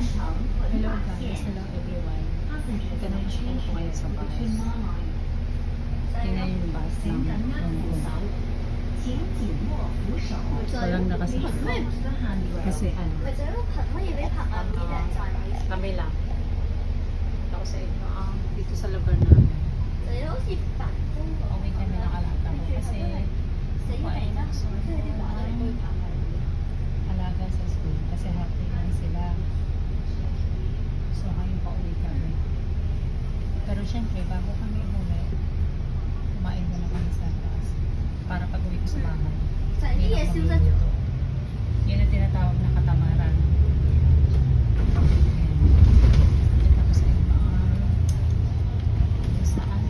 Hello guys, hello everyone. Ganun siya po kayo sa bus. Tingnan yung bus ng Hong Kong. Walang nakasakit. Kasi ano, kami lang. Ako sa ito, dito sa lugar namin. Uwi kami ng alata ko kasi kumain ako sa alaga sa school kasi happy lang sila. So ngayon pa uwi kami. Pero syempre bago kami umuwi, kumain muna kami sa taas para pag uwi ko sa bahay. Hindi na kami luto. Yun ang tinatawag na katamaran. Tapos ay kung saan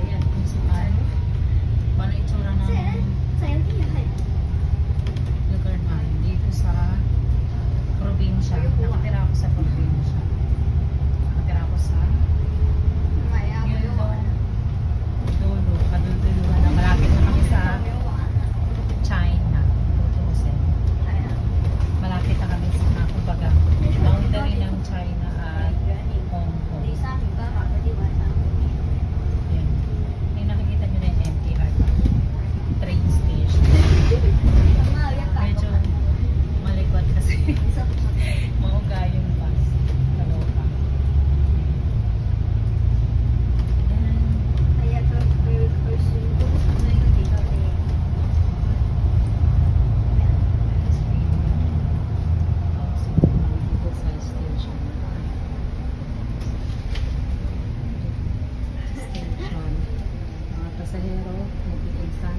ayan, kung saan paano itsura ng lugar namin dito sa probinsya. Nakatira ako sa probinsya. Nakatira ako sa dulo, kaduduluhan na malapit na kami sa China. Tutuusin. Malapit na kami sa kumbaga boundary ng China at Hong Kong. Yan. Yung nakikita nyo na yung MTR train station. Medyo malikot kasi mauga yung bus. Kaloka. Mga pasahero, nag-iinsan.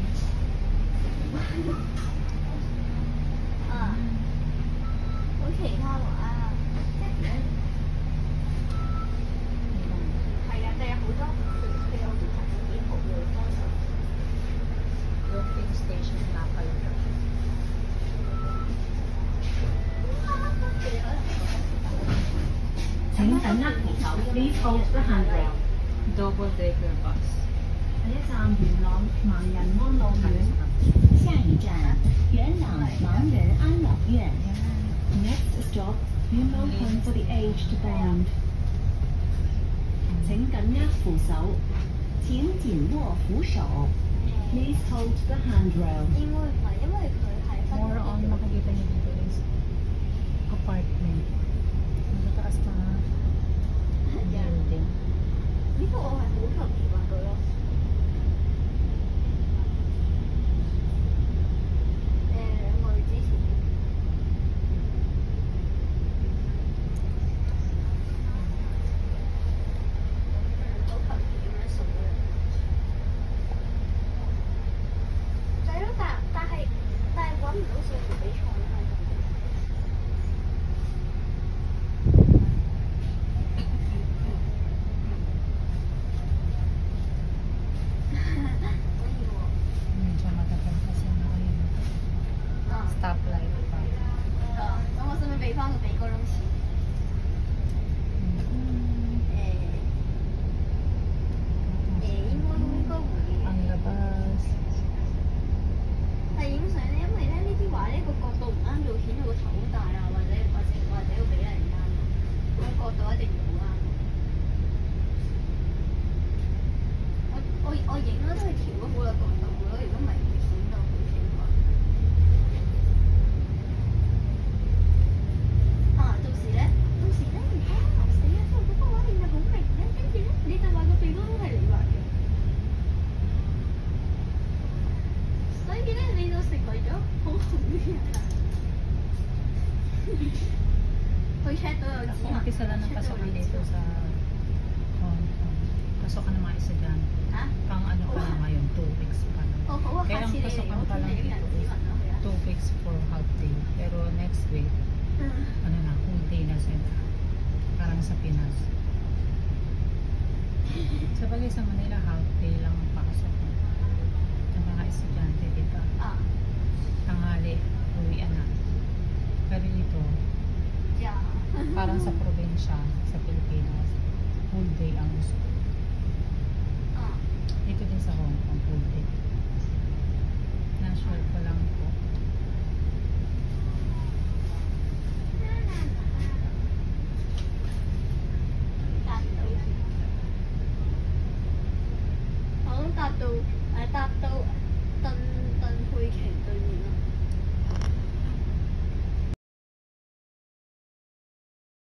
Walking station na pala. Please hold the handrail. Double decker bus. 下一站元朗盲人安樂院，下一站元朗盲人安樂院。Next stop, funeral home for the aged bound. 請緊握扶手，請緊握扶手。Please hold the handrail. More on makikita niyo dito is apartment. Nasa taas na building. Medyo matagal kasi na ayun. Stoplight pa. Ang labas. Umpisa lang ng pasokan dito sa Hong Kong. Pasokan ng mga estudyante. Pang ano pa lang ngayon, 2 weeks pa lang. Kailang pasokan pa lang dito is 2 weeks for half day. Pero next week, ano na, whole day na sila. Parang sa Pinas. Sa bagay sa Manila, half day lang ang pasok ng mga estudyante dito. Tanghali, uwian na. Pero dito, parang sa probinsya, sa Pilipinas, full day ang school. Dito din sa Hong Kong, full day. Na-sure ko lang po. 到登佩奇對面咯。